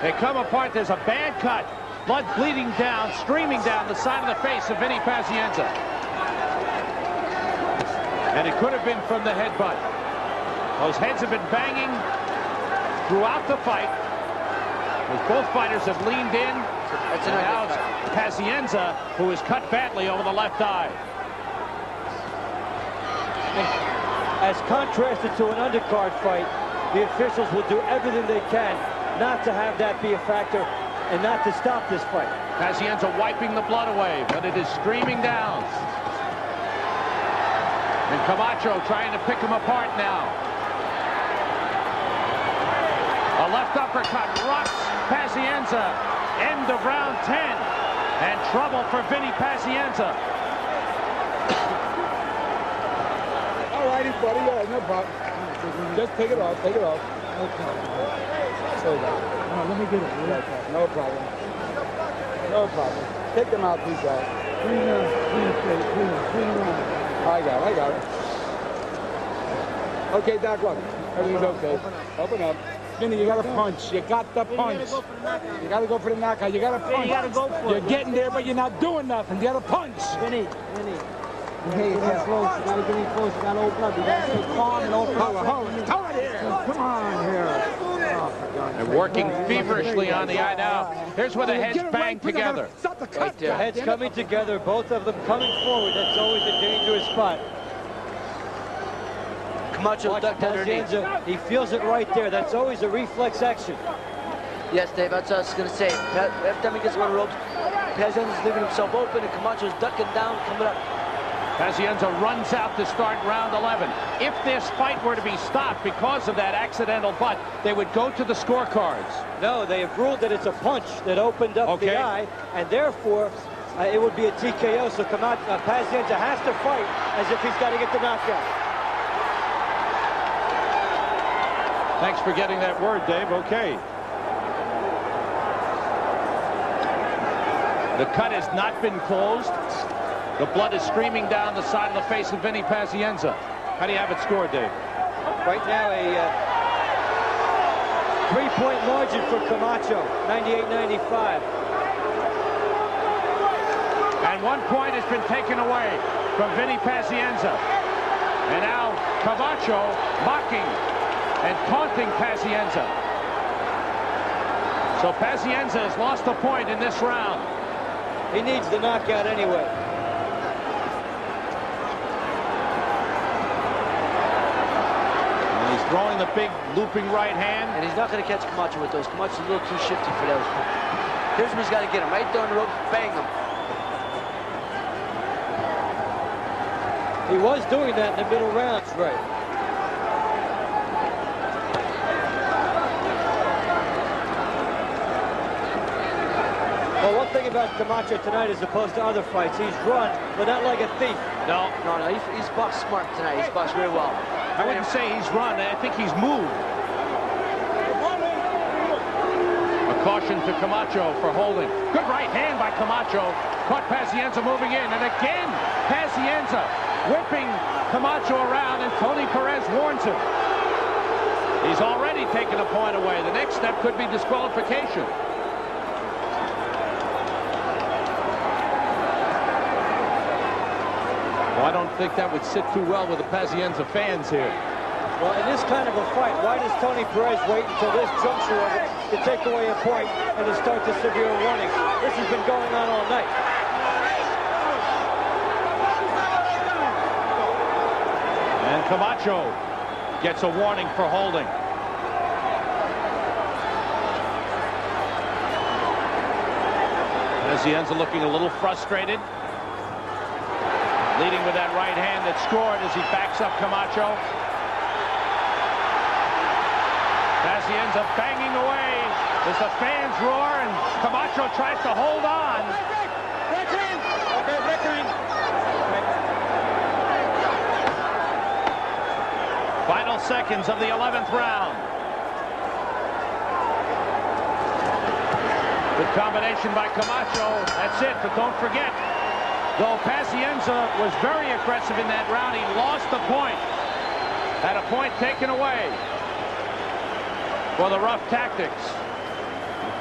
They come apart. There's a bad cut. Blood bleeding down, streaming down the side of the face of Vinny Pazienza. And it could have been from the headbutt. Those heads have been banging throughout the fight. As both fighters have leaned in. That's and now it's Pazienza, who is cut badly over the left eye. As contrasted to an undercard fight, the officials will do everything they can not to have that be a factor and not to stop this fight. Pazienza wiping the blood away, but it is streaming down. And Camacho trying to pick him apart now. A left uppercut rocks Pazienza. End of round 10. And trouble for Vinny Pazienza. All righty, buddy. Yeah, no problem. Just take it off. Take it off. No problem. So let me get it. No problem. No problem. Take them out, please, guys. I got it. Okay, Doc, look. Everything's okay. Open up. Vinny, you got to punch. You got to punch. You got to go for the knockout. You got to punch. You got to go for it. You're getting there, but you're not doing nothing. You got to punch. Vinny. Hey, get close. You got to get in close. You got to open up. You got to stay calm and open up. Come on here. Come on here. And working feverishly on the eye now. Here's where the heads bang together. Right there. Heads coming together, both of them coming forward. That's always a dangerous spot. Camacho ducked underneath. He feels it right there. That's always a reflex action. Yes, Dave, that's what I was going to say. Every time he gets on the ropes, Pazienza's leaving himself open, and Camacho's ducking down, coming up. Pazienza runs out to start round 11. If this fight were to be stopped because of that accidental butt, they would go to the scorecards. No, they have ruled that it's a punch that opened up the eye, and therefore it would be a TKO. So Pazienza has to fight as if he's got to get the knockout. Thanks for getting that word, Dave. Okay. The cut has not been closed. The blood is streaming down the side of the face of Vinny Pazienza. How do you have it scored, Dave? Right now, a 3-point margin for Camacho, 98-95. And 1 point has been taken away from Vinny Pazienza. And now Camacho mocking and taunting Pazienza. So Pazienza has lost a point in this round. He needs the knockout anyway. And he's throwing the big looping right hand. And he's not going to catch Camacho with those. Camacho's a little too shifty for those. Here's where he's got to get him. Right there on the ropes, bang him. He was doing that in the middle rounds, right? Well, one thing about Camacho tonight as opposed to other fights, he's run, but not like a thief. No. He's boxed smart tonight. He's boxed very well. I wouldn't say he's run. I think he's moved. A caution to Camacho for holding. Good right hand by Camacho. Caught Pazienza moving in. And again, Pazienza whipping Camacho around, and Tony Perez warns him. He's already taken a point away. The next step could be disqualification. Well, I don't think that would sit too well with the Pazienza fans here. Well, in this kind of a fight, why does Tony Perez wait until this juncture of it to take away a point and to start the severe warning? This has been going on all night. And Camacho gets a warning for holding. Pazienza looking a little frustrated. Leading with that right hand that scored as he backs up Camacho. Pazienza banging away as the fans roar, and Camacho tries to hold on. Final seconds of the 11th round. Good combination by Camacho. That's it, but don't forget, though Pazienza was very aggressive in that round, he lost the point. At a point taken away for the rough tactics.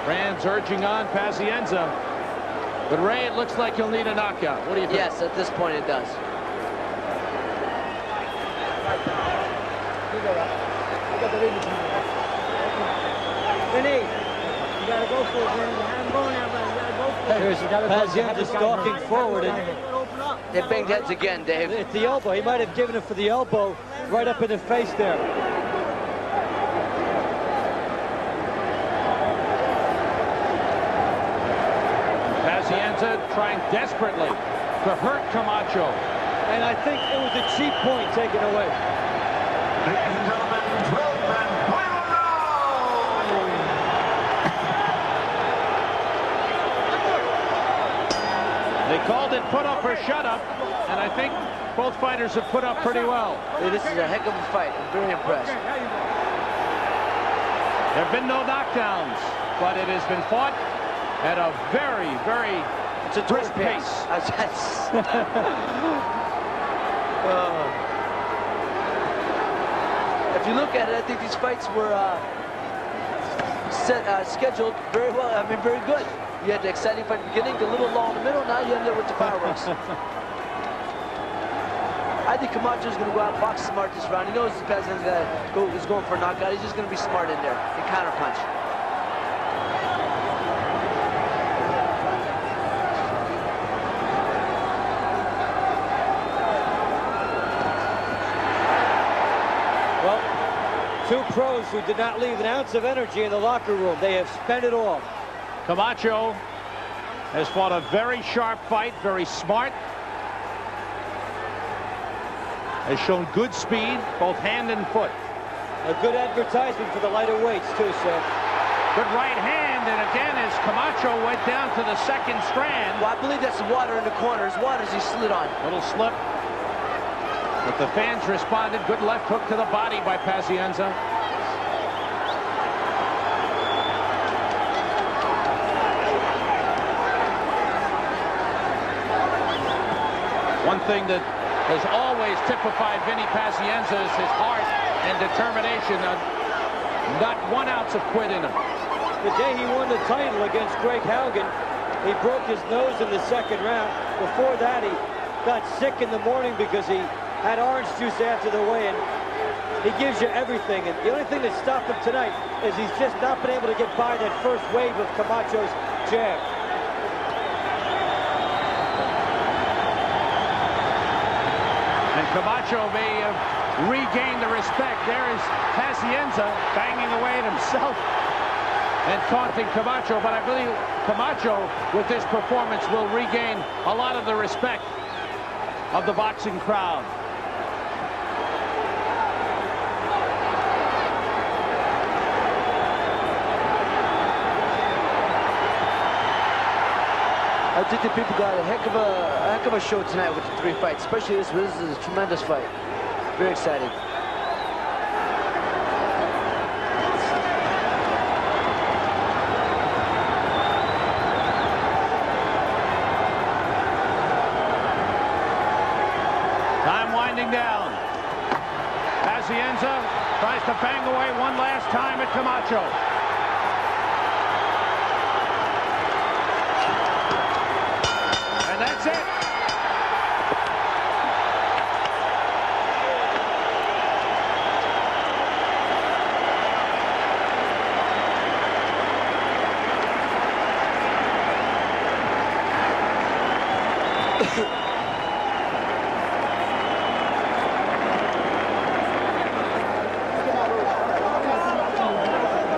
Rand's urging on Pazienza. But Ray, it looks like he'll need a knockout. What do you think? Yes, at this point it does. Vinny, you gotta go for it, man. You haven't gone there, but you gotta go for it. Here's Pazienza stalking forward. And they banged heads again, Dave. at the elbow. He might have given it for the elbow right up in the face there. Pazienza trying desperately to hurt Camacho. And I think it was a cheap point taken away. Ladies and gentlemen, 12-man final round! They called it put up or shut up, and I think both fighters have put up pretty well. Hey, this is a heck of a fight. I'm very impressed. There have been no knockdowns, but it has been fought at a very, very brisk pace. If you look at it, I think these fights were scheduled very well. I mean, very good. You had the exciting fight at the beginning, a little low in the middle. Now you end up with the fireworks. I think Camacho's going to go out and box smart this round. He knows Pazienza is going for a knockout. He's just going to be smart in there and counter punch. Well, two pros who did not leave an ounce of energy in the locker room. They have spent it all. Camacho has fought a very sharp fight, very smart. Has shown good speed, both hand and foot. A good advertisement for the lighter weights, too, Seth. Good right hand, and again, as Camacho went down to the second strand. Well, I believe that's the water in the corners. Waters he slid on. Little slip. But the fans responded. Good left hook to the body by Pazienza. One thing that has always typified Vinny Pazienza is his heart and determination. Not 1 ounce of quit in him. The day he won the title against Greg Haugen, he broke his nose in the second round. Before that, he got sick in the morning because he had orange juice after the weigh-in. He gives you everything, and the only thing that stopped him tonight is he's just not been able to get by that first wave of Camacho's jab. And Camacho may have regained the respect. There is Pazienza banging away at himself and taunting Camacho, but I believe Camacho, with this performance, will regain a lot of the respect of the boxing crowd. I think the people got a heck of a show tonight with the 3 fights, especially this is a tremendous fight. Very exciting. Time winding down. Pazienza tries to bang away one last time at Camacho. And that's it.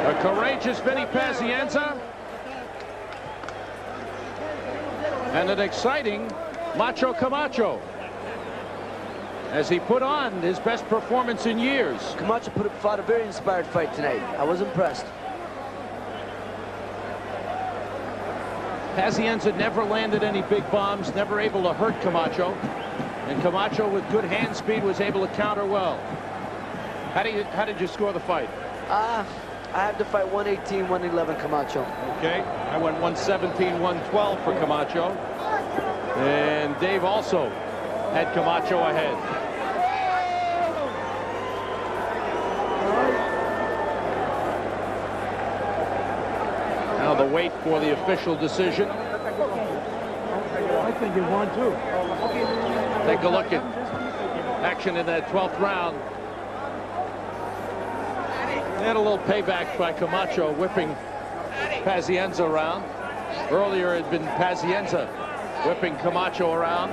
A courageous Vinny Pazienza and an exciting Macho Camacho as he put on his best performance in years. Camacho fought a very inspired fight tonight. I was impressed. Pazienza never landed any big bombs, never able to hurt Camacho. And Camacho, with good hand speed, was able to counter well. How did you score the fight? I had to fight 118, 111 Camacho. Okay, I went 117, 112 for Camacho. And Dave also had Camacho ahead. Now the wait for the official decision. I think you won too. Take a look at action in that 12th round. And a little payback by Camacho, whipping Pazienza around. Earlier it had been Pazienza whipping Camacho around.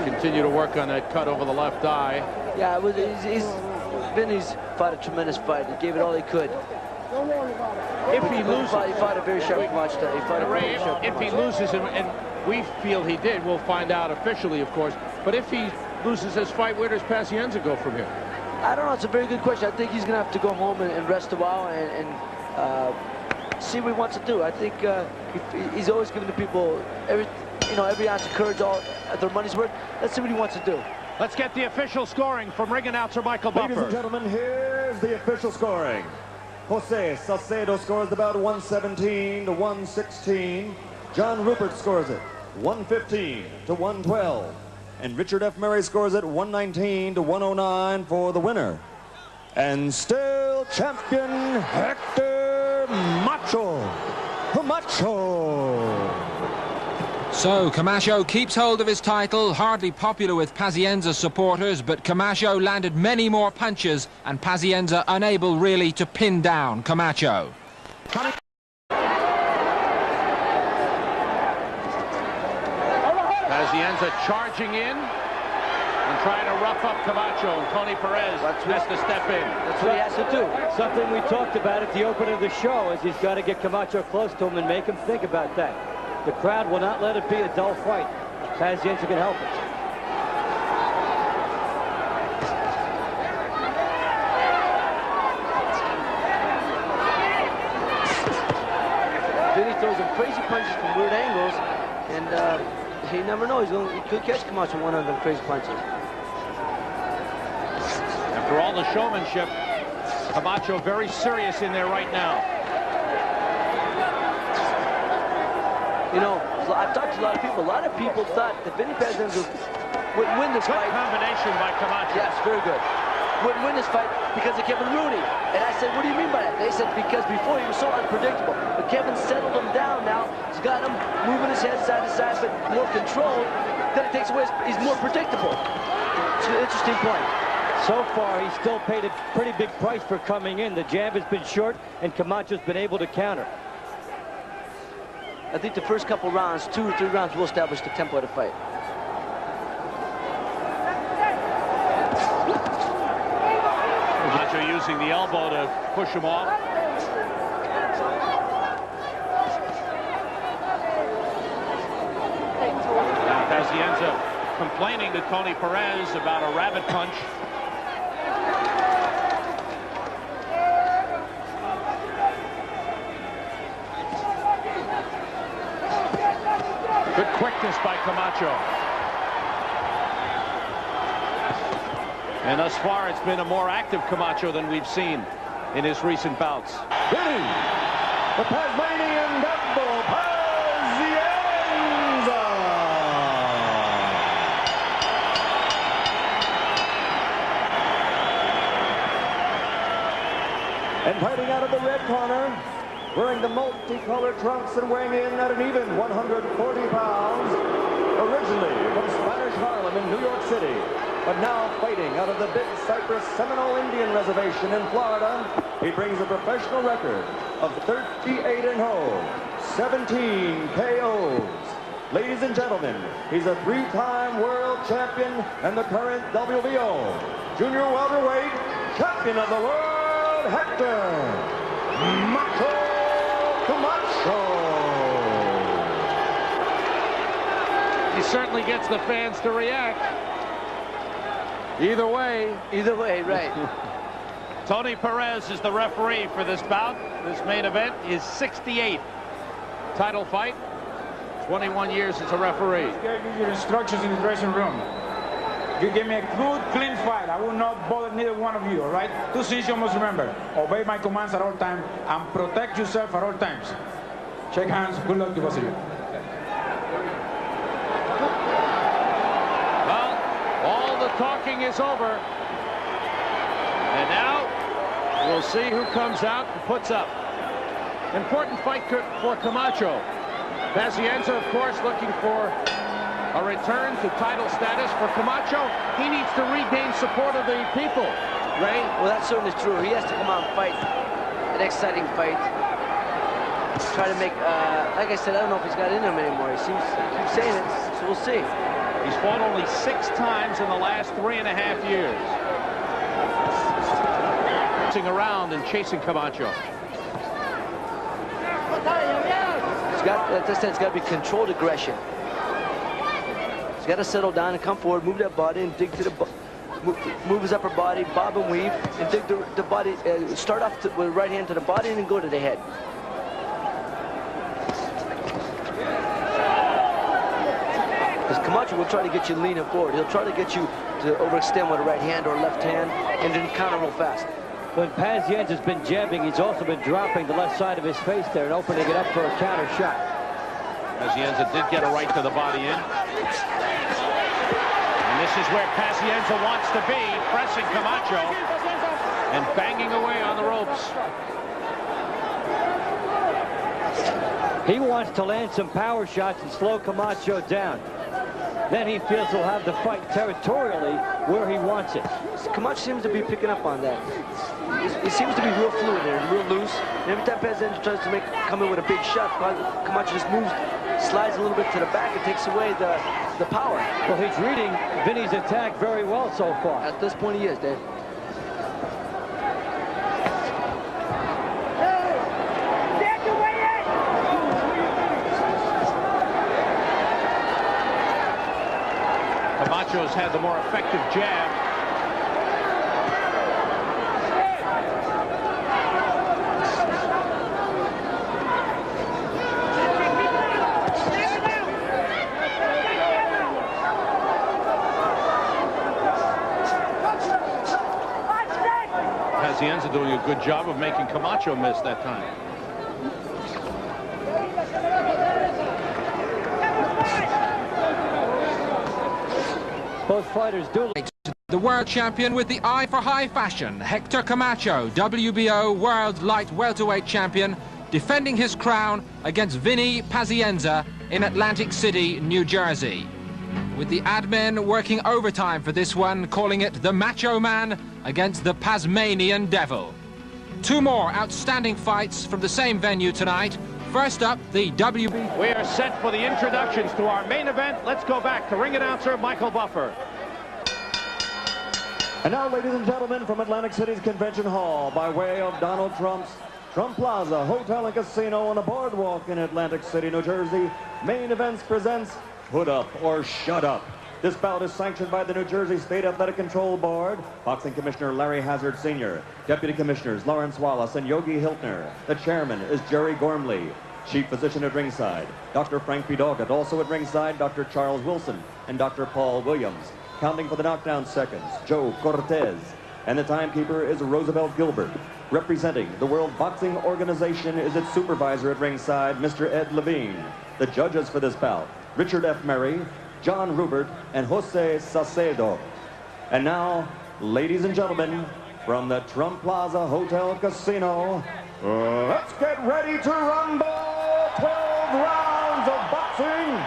Continue to work on that cut over the left eye. Yeah, Vinny's fought a tremendous fight. He gave it all he could. If he loses, he fought a very sharp match. If he loses, and we feel he did, we'll find out officially, of course. But if he loses this fight, where does Pazienza go from here? I don't know. It's a very good question. I think he's going to have to go home and rest a while and see what he wants to do. I think he's always giving the people every ounce of courage, all their money's worth. Let's see what he wants to do. Let's get the official scoring from ring announcer Michael Buffer. Ladies and gentlemen, here's the official scoring. Jose Salcedo scores the bout 117 to 116. John Rupert scores it 115 to 112. And Richard F. Murray scores it 119 to 109 for the winner. And still champion Hector Macho. So Camacho keeps hold of his title, hardly popular with Pazienza's supporters, but Camacho landed many more punches and Pazienza unable really to pin down Camacho. Pazienza charging in and trying to rough up Camacho, and Tony Perez has to step in. That's what he has to do. Something we talked about at the opening of the show is he's got to get Camacho close to him and make him think about that. The crowd will not let it be a dull fight. Pazienza can help it. Vinny throws some crazy punches from weird angles, and he never knows. He could catch Camacho one of them crazy punches. After all the showmanship, Camacho very serious in there right now. You know, I've talked to a lot of people. A lot of people thought that Vinny Pazienza wouldn't win this fight. Good combination by Camacho. Yes, very good. Wouldn't win this fight because of Kevin Rooney. And I said, what do you mean by that? They said, because before he was so unpredictable. But Kevin settled him down now. He's got him moving his head side to side, but more controlled. Then it takes away, he's more predictable. It's an interesting point. So far, he's still paid a pretty big price for coming in. The jab has been short, and Camacho's been able to counter. I think the first couple rounds, 2 or 3 rounds, will establish the tempo of the fight. Macho using the elbow to push him off. Now Pazienza complaining to Tony Perez about a rabbit punch. Good quickness by Camacho. And thus far, it's been a more active Camacho than we've seen in his recent bouts. Vinny, the Tasmanian Devil, Pazienza. And fighting out of the red corner, wearing the multicolored trunks and weighing in at an even 140 pounds, originally from Spanish Harlem in New York City, but now fighting out of the Big Cypress Seminole Indian Reservation in Florida, he brings a professional record of 38-0, 17 KOs. Ladies and gentlemen, he's a 3-time world champion and the current WBO junior welterweight champion of the world, Hector Macho. He certainly gets the fans to react. Either way, right. Tony Perez is the referee for this bout. This main event is 68th title fight. 21 years as a referee. You give your instructions in the dressing room. You give me a good, clean fight. I will not bother neither one of you, all right? 2 things you must remember. Obey my commands at all times and protect yourself at all times. Shake hands. Good luck to both of you. Well, all the talking is over. And now We'll see who comes out and puts up. Important fight for Camacho. Pazienza, of course, looking for a return to title status. For Camacho, he needs to regain support of the people. Ray? Well, that's certainly true. He has to come out and fight an exciting fight. Try to make, like I said, I don't know if he's got in him anymore. He seems to keep saying it, so we'll see. He's fought only 6 times in the last 3.5 years. Around and chasing Camacho. He's got, as I said, it's got to be controlled aggression. He's got to settle down and come forward, move that body and dig to the move his upper body, bob and weave, and dig the body. Start off with the right hand to the body and then go to the head. Because Camacho will try to get you leaning forward. He'll try to get you to overextend with a right hand or left hand and then counter real fast. When Pazienza's been jabbing, he's also been dropping the left side of his face there and opening it up for a counter shot. Pazienza did get a right to the body in. And this is where Pazienza wants to be, pressing Camacho and banging away on the ropes. He wants to land some power shots and slow Camacho down. Then he feels he'll have the fight territorially where he wants it. Camacho seems to be picking up on that. He seems to be real fluid there, real loose. And every time Pazienza tries to come in with a big shot, Camacho just moves, slides a little bit to the back and takes away the power. Well, he's reading Vinny's attack very well so far. At this point, he is, Dave. Camacho's had the more effective jab. Pazienza doing a good job of making Camacho miss that time. Both fighters do. The world champion with the eye for high fashion, Hector Camacho, WBO World Light Welterweight Champion, defending his crown against Vinny Pazienza in Atlantic City, New Jersey. With the admin working overtime for this one, calling it the Macho Man against the Pasmanian Devil. 2 more outstanding fights from the same venue tonight. First up, the WBO. We are set for the introductions to our main event. Let's go back to ring announcer Michael Buffer. And now, ladies and gentlemen, from Atlantic City's Convention Hall, by way of Donald Trump's Trump Plaza Hotel and Casino on the boardwalk in Atlantic City, New Jersey, Main Events presents Put Up or Shut Up. This bout is sanctioned by the New Jersey State Athletic Control Board, Boxing Commissioner Larry Hazard Sr., Deputy Commissioners Lawrence Wallace and Yogi Hiltner. The chairman is Jerry Gormley. Chief physician at ringside, Dr. Frank P. Doggett. Also at ringside, Dr. Charles Wilson and Dr. Paul Williams. Counting for the knockdown seconds, Joe Cortez. And the timekeeper is Roosevelt Gilbert. Representing the World Boxing Organization is its supervisor at ringside, Mr. Ed Levine. The judges for this bout, Richard F. Murray, John Rubert, and Jose Sacedo. And now, ladies and gentlemen, from the Trump Plaza Hotel Casino, let's get ready to rumble. 12 rounds of boxing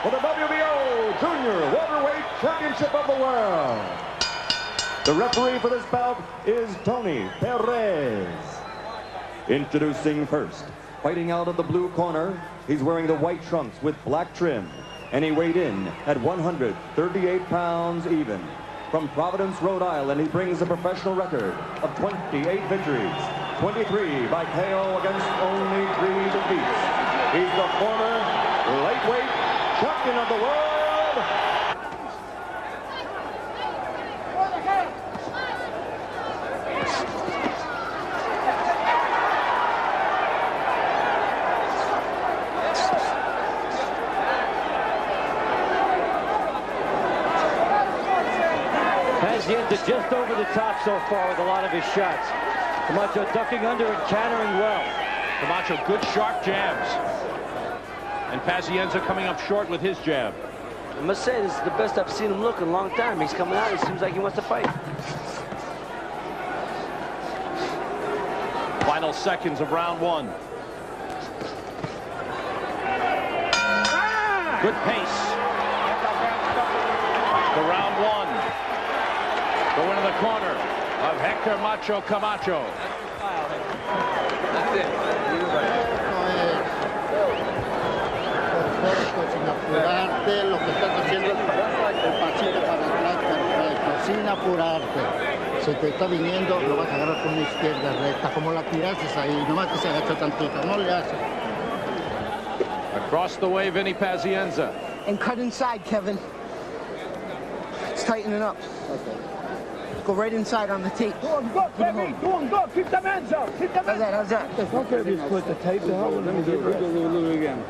for the WBO Junior Welterweight Championship of the World. The referee for this bout is Tony Perez. Introducing first, fighting out of the blue corner, he's wearing the white trunks with black trim, and he weighed in at 138 pounds even. From Providence, Rhode Island, he brings a professional record of 28 victories, 23 by KO against only 3 defeats. He's the former lightweight champion of the world. Pazienza just over the top so far with a lot of his shots. Camacho ducking under and countering well. Camacho, good sharp jabs. And Pazienza coming up short with his jab. I must say, this is the best I've seen him look in a long time. He's coming out, it seems like he wants to fight. Final seconds of round one. Good pace. The round one. The win in the corner of Hector Macho Camacho. That's it. Perfecto, sin apurarte, lo que estás haciendo el pasito para atrás, perfecto, sin apurarte. Se te está viniendo, lo vas a agarrar con una izquierda recta, como la tiraste ahí, nomás que se agachó tantito, no le hace. Across the way, Vinny Pazienza. And cut inside, Kevin. It's tightening up. Okay. Go right inside on the tape. Go on, go, Kevin. Go on, go. Keep them hands up. Keep them hands up. How's that? Okay, if you split the tape, let me do it again.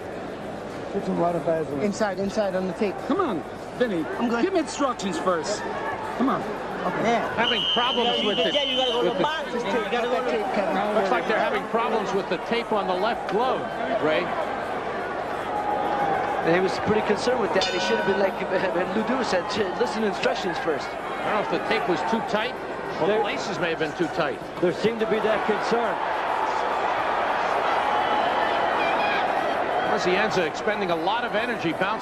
Put some water Vaseline. Inside on the tape. Come on, Vinny. I'm good. Give me instructions first. Come on. Okay. Yeah. Having problems with it. Yeah, you gotta go to the box. You gotta go to the tape, Kevin. Looks like they're having problems with the tape on the left glove, Ray. And he was pretty concerned with that. He should have been like Ludu said, listen to instructions first. I don't know if the tape was too tight, or the laces may have been too tight. There seemed to be that concern. Pazienza expending a lot of energy bouncing.